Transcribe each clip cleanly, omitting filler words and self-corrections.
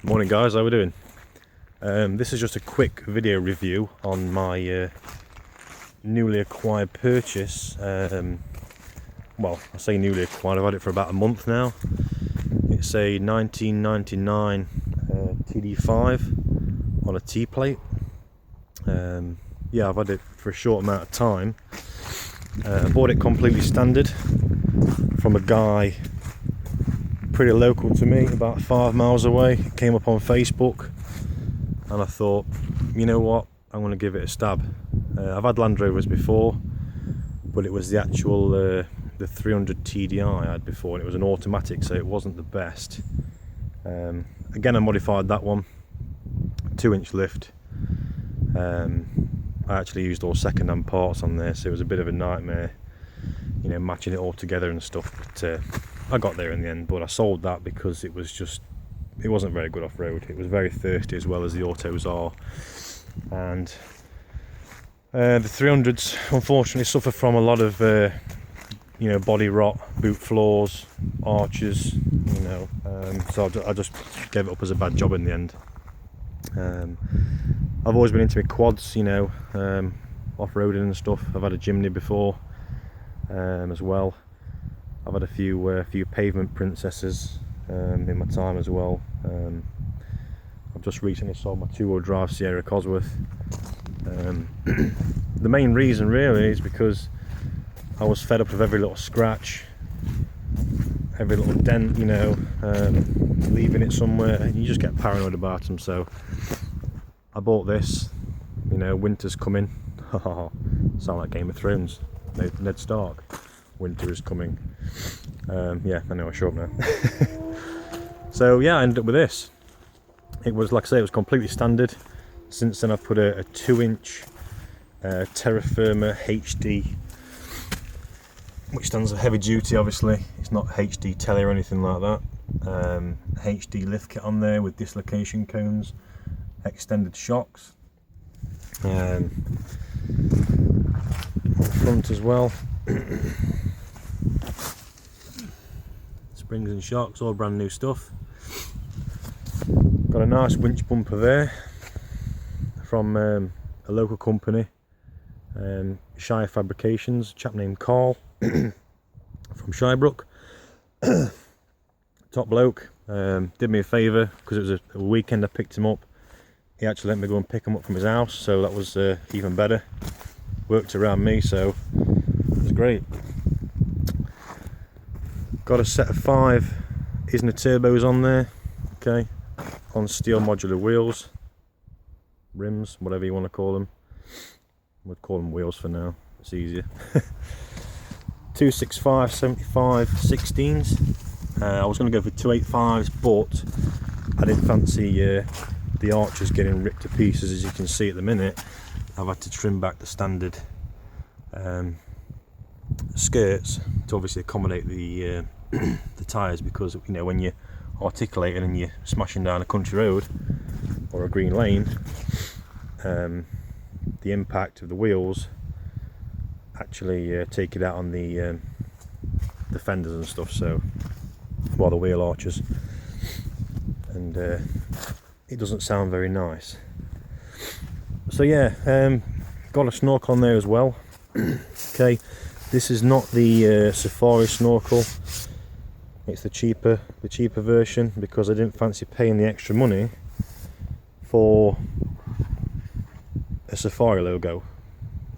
Morning guys, how we doing? This is just a quick video review on my newly acquired purchase. Well, I say newly acquired, I've had it for about a month now. It's a 1999 TD5 on a T-plate. Yeah, I've had it for a short amount of time. Bought it completely standard from a guy pretty local to me, about 5 miles away. It came up on Facebook and I thought, you know what, I'm going to give it a stab. I've had Land Rovers before, but it was the actual the 300 TDI I had before, and it was an automatic, so it wasn't the best. Again, I modified that one, 2-inch lift. I actually used all second-hand parts on there, so it was a bit of a nightmare, you know, matching it all together and stuff, but I got there in the end. But I sold that because it wasn't very good off-road. It was very thirsty, as well as the autos are, and the 300s unfortunately suffer from a lot of you know, body rot, boot floors, arches, you know, so I just gave it up as a bad job in the end. I've always been into my quads, you know, off-roading and stuff. I've had a Jimny before as well. I've had a few pavement princesses in my time as well. I've just recently sold my 2-wheel drive Sierra Cosworth. The main reason really is because I was fed up with every little scratch, every little dent, you know, leaving it somewhere, and you just get paranoid about them. So I bought this, you know, winter's coming. Sound like Game of Thrones, Ned Stark. Winter is coming. Yeah, I know, I shut up now. So yeah, I ended up with this. It was, like I say, it was completely standard. Since then I've put a 2-inch Terra Firma HD, which stands for heavy duty. Obviously it's not HD telly or anything like that. HD lift kit on there with dislocation cones, extended shocks, on the front as well. Springs and shocks, all brand new stuff. Got a nice winch bumper there from a local company, Shire Fabrications, a chap named Carl from Shirebrook. Top bloke. Did me a favour, because it was a weekend I picked him up. He actually let me go and pick him up from his house, so that was even better. Worked around me, so it was great. Got a set of 5 Isna turbos on there, okay, on steel modular wheels, rims, whatever you want to call them. We'll call them wheels for now, it's easier. 265 75 16s. I was going to go for 285s, but I didn't fancy the arches getting ripped to pieces. As you can see at the minute, I've had to trim back the standard skirts to obviously accommodate the the tyres, because, you know, when you're articulating and you're smashing down a country road or a green lane, the impact of the wheels actually take it out on the fenders and stuff, so, well, the wheel arches, and it doesn't sound very nice. So yeah, got a snorkel on there as well. Okay, this is not the Safari snorkel. It's the cheaper version, because I didn't fancy paying the extra money for a Safari logo.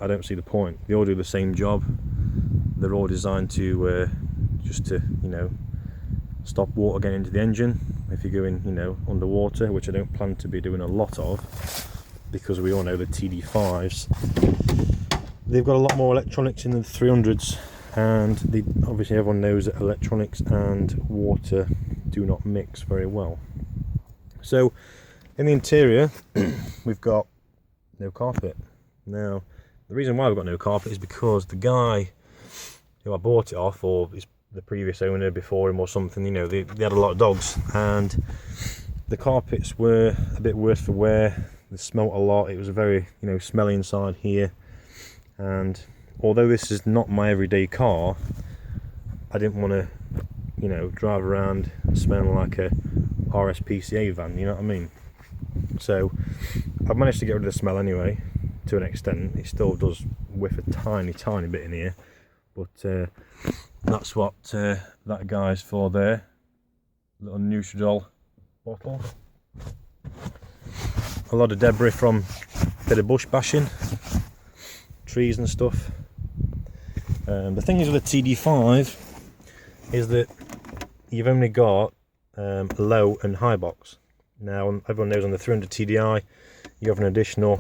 I don't see the point. They all do the same job. They're all designed to just to, you know, stop water getting into the engine if you're going, you know, underwater, which I don't plan to be doing a lot of, because we all know the TD5s, they've got a lot more electronics in the 300s, and obviously everyone knows that electronics and water do not mix very well. So in the interior we've got no carpet. Now the reason why we've got no carpet is because the guy who I bought it off, or the previous owner before him or something, you know, they had a lot of dogs, and the carpets were a bit worse for wear. They smelt a lot. It was very, you know, smelly inside here, and although this is not my everyday car, I didn't want to, you know, drive around smelling like a RSPCA van, you know what I mean? So I've managed to get rid of the smell anyway, to an extent. It still does whiff a tiny bit in here, but that's what that guy's for there. Little Nutridol bottle. A lot of debris from a bit of bush bashing, trees and stuff. The thing is with the TD5 is that you've only got low and high box. Now everyone knows on the 300 TDI you have an additional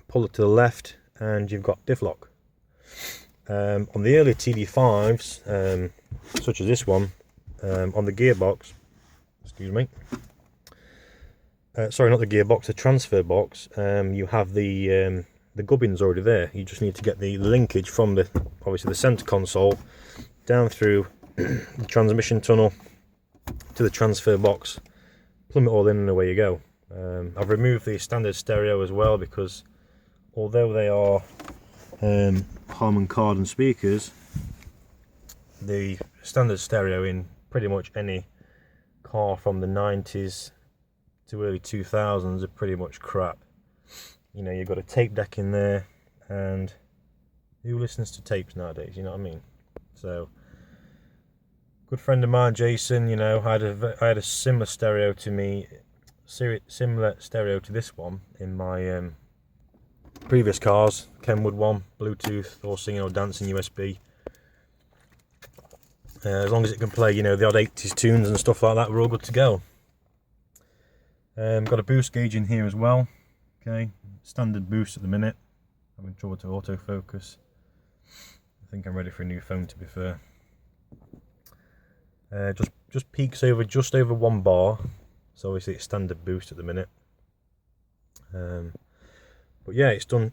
pull it to the left and you've got diff lock. On the earlier TD5s, such as this one, on the gearbox, excuse me, sorry, not the gearbox, the transfer box, you have the gubbins already there. You just need to get the linkage from the, obviously the centre console down through the transmission tunnel to the transfer box, plumb it all in and away you go. I've removed the standard stereo as well, because although they are Harman Kardon speakers, the standard stereo in pretty much any car from the 90s to early 2000s are pretty much crap. You know, you've got a tape deck in there, and who listens to tapes nowadays, you know what I mean? So, good friend of mine, Jason, you know, I had a similar stereo to me, similar stereo to this one in my previous cars, Kenwood one, Bluetooth or singing or dancing USB. As long as it can play, you know, the odd 80s tunes and stuff like that, we're all good to go. Got a boost gauge in here as well. Okay, standard boost at the minute. Having trouble to autofocus. I think I'm ready for a new phone, to be fair. Just peaks over just over 1 bar, so obviously it's standard boost at the minute. But yeah, it's done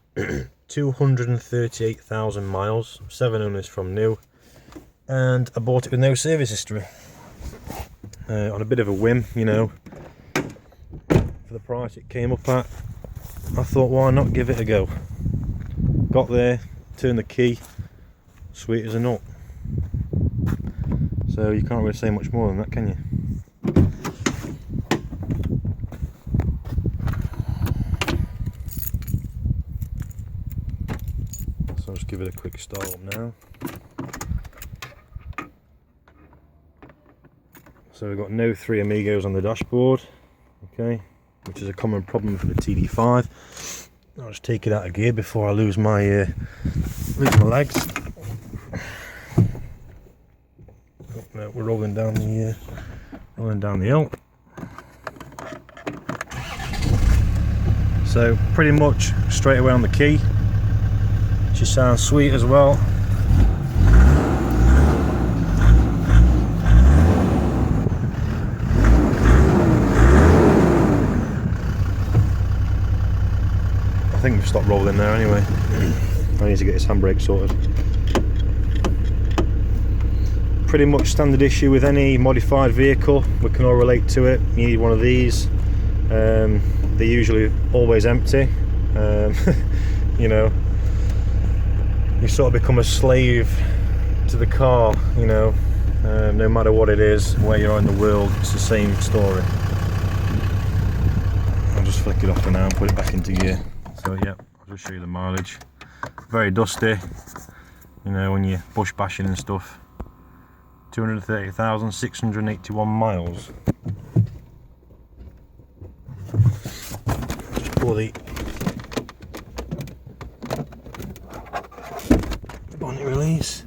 238,000 miles, 7 owners from new, and I bought it with no service history. On a bit of a whim, you know, for the price it came up at, I thought, why not give it a go? Got there, turned the key, sweet as a nut. So you can't really say much more than that, can you? So I'll just give it a quick start up now. So we've got no 3 Amigos on the dashboard, okay, which is a common problem for the TD5. I'll just take it out of gear before I lose my legs. No, we're rolling down the hill. So pretty much straight away on the key, which just sounds sweet as well. I think we've stopped rolling there anyway. I need to get this handbrake sorted. Pretty much standard issue with any modified vehicle, we can all relate to it. You need one of these. They're usually always empty. You know, you sort of become a slave to the car, you know, no matter what it is, where you are in the world, it's the same story. I'll just flick it off for now and put it back into gear. So yeah, I'll just show you the mileage. Very dusty, you know, when you're bush bashing and stuff. 230,681 miles. Just pull the bonnet release,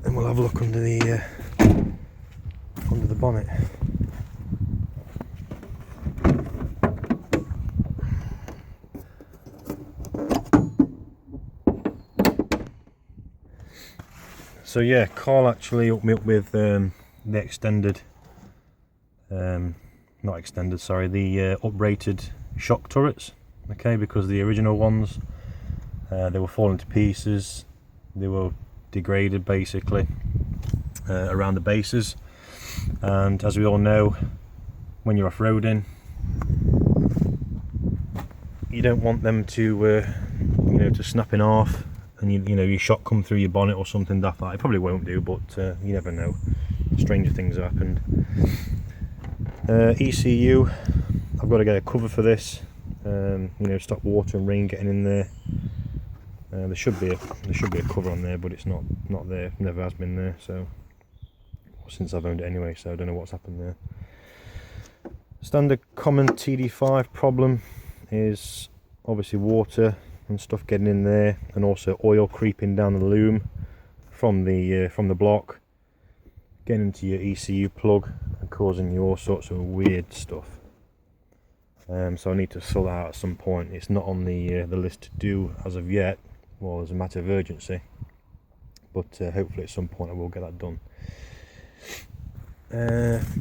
and we'll have a look under the bonnet. So yeah, Carl actually hooked me up with the extended, not extended, sorry, the uprated shock turrets. Okay, because the original ones, they were falling to pieces, they were degraded basically around the bases, and as we all know, when you're off-roading, you don't want them to, you know, to snapping off and you know your shot come through your bonnet or something daft like that. It probably won't do, but you never know. Stranger things have happened. ECU, I've got to get a cover for this. You know, stop water and rain getting in there. There should be a cover on there, but it's not there. Never has been there. So since I've owned it anyway, so I don't know what's happened there. Standard common TD5 problem is obviously water and stuff getting in there, and also oil creeping down the loom from the block, getting into your ECU plug and causing you all sorts of weird stuff. So I need to sort that out at some point. It's not on the list to do as of yet. Well, as a matter of urgency, but hopefully at some point I will get that done.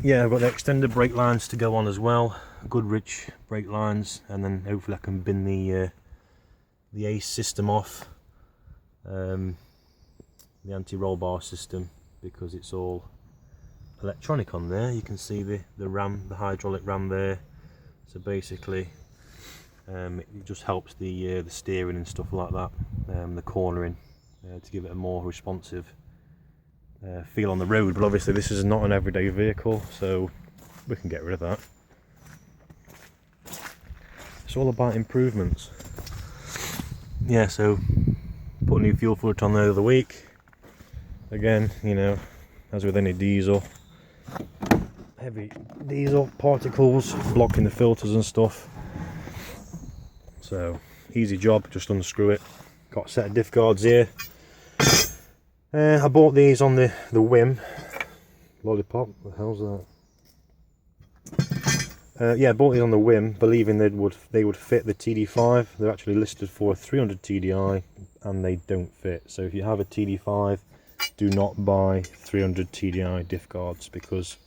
Yeah, I've got the extended brake lines to go on as well, good rich brake lines, and then hopefully I can bin the ACE system off, the anti-roll bar system, because it's all electronic on there. You can see the ram, the hydraulic ram there. So basically it just helps the steering and stuff like that, the cornering, to give it a more responsive feel on the road. But obviously this is not an everyday vehicle, so we can get rid of that. It's all about improvements. Yeah, so put a new fuel filter on there the other week. Again, you know, as with any diesel, heavy diesel particles blocking the filters and stuff. So easy job, just unscrew it. Got a set of diff guards here. I bought these on the whim. Lollipop, what the hell's that? Yeah, I bought these on the whim, believing they would fit the TD5. They're actually listed for a 300 TDI, and they don't fit. So if you have a TD5, do not buy 300 TDI diff guards, because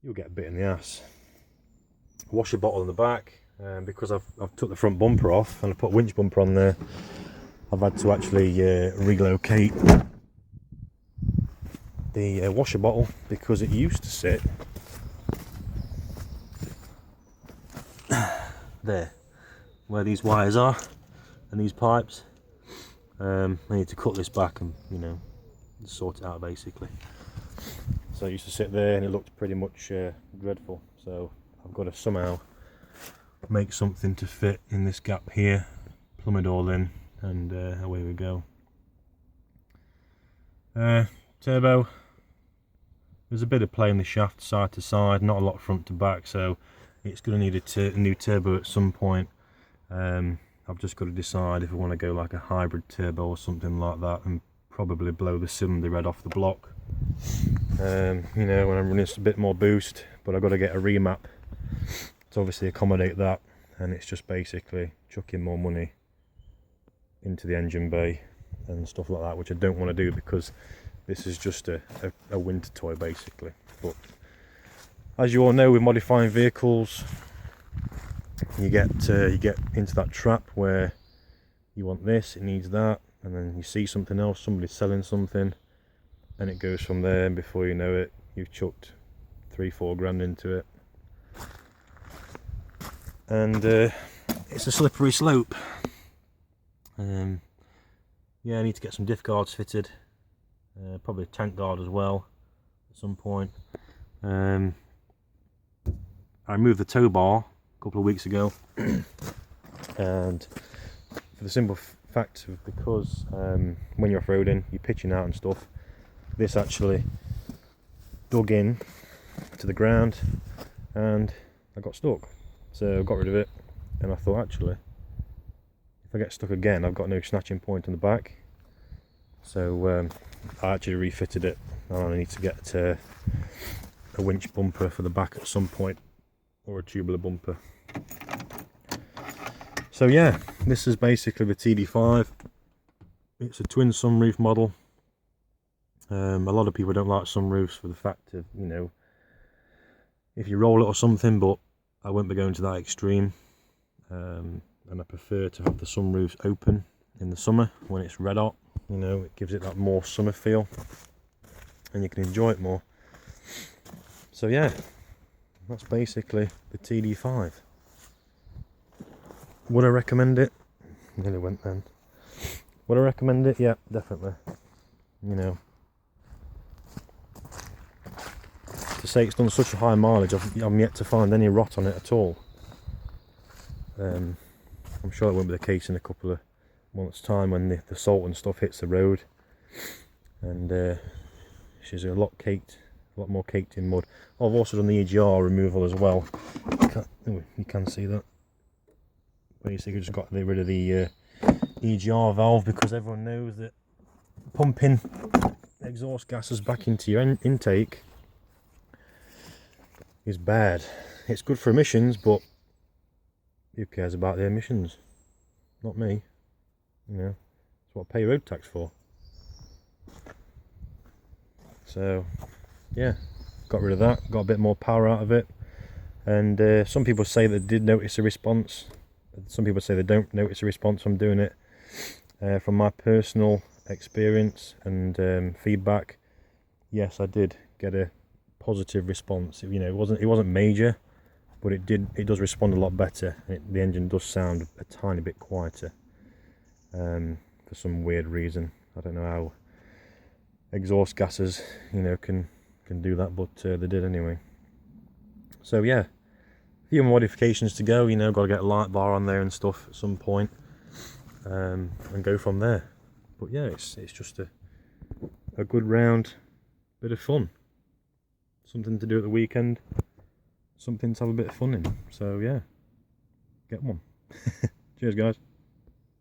you'll get a bit in the ass. Washer bottle in the back, because I've took the front bumper off and I put a winch bumper on there. I've had to actually relocate the washer bottle, because it used to sit there where these wires are and these pipes. I need to cut this back and, you know, sort it out basically. So it used to sit there and it looked pretty much dreadful. So I've got to somehow make something to fit in this gap here, plumb it all in, and away we go. Turbo, there's a bit of play in the shaft side to side, not a lot front to back, so it's going to need a new turbo at some point. I've just got to decide if I want to go like a hybrid turbo or something like that, and probably blow the cylinder head off the block. You know, when I'm running a bit more boost, but I've got to get a remap to obviously accommodate that, and it's just basically chucking more money into the engine bay and stuff like that, which I don't want to do, because this is just a winter toy basically. But as you all know, with modifying vehicles, you get into that trap where you want this, it needs that, and then you see something else, somebody's selling something, and it goes from there, and before you know it, you've chucked 3-4 grand into it, and it's a slippery slope. Yeah, I need to get some diff guards fitted, probably a tank guard as well at some point. I removed the tow bar a couple of weeks ago, and for the simple fact of, because when you're off-roading, you're pitching out and stuff, this actually dug in to the ground and I got stuck, so I got rid of it. And I thought, actually, if I get stuck again, I've got no snatching point in the back, so I actually refitted it, and I need to get a winch bumper for the back at some point, or a tubular bumper. So yeah, this is basically the TD5. It's a twin sunroof model. A lot of people don't like sunroofs for the fact of, you know, if you roll it or something, but I won't be going to that extreme. And I prefer to have the sunroofs open in the summer when it's red hot. You know, it gives it that more summer feel, and you can enjoy it more. So yeah, that's basically the TD5. Would I recommend it? Nearly went then. Would I recommend it? Yeah, definitely. You know, to say it's done such a high mileage, I'm yet to find any rot on it at all. I'm sure it won't be the case in a couple of months' time when the salt and stuff hits the road, and she's a lot more caked in mud. I've also done the EGR removal as well. You can see that. Basically, just got rid of the EGR valve, because everyone knows that pumping exhaust gases back into your intake is bad. It's good for emissions, but who cares about the emissions? Not me. You know, that's what I pay road tax for. So yeah, got rid of that, got a bit more power out of it, and some people say they did notice a response. Some people say they don't notice a response from doing it. From my personal experience and feedback, yes, I did get a positive response. You know, it wasn't major, but it does respond a lot better. The engine does sound a tiny bit quieter, for some weird reason. I don't know how exhaust gases, you know, can do that, but they did anyway. So yeah, a few modifications to go. You know, got to get a light bar on there and stuff at some point, and go from there. But yeah, it's just a good round bit of fun, something to do at the weekend, something to have a bit of fun in. So yeah, get one. Cheers guys.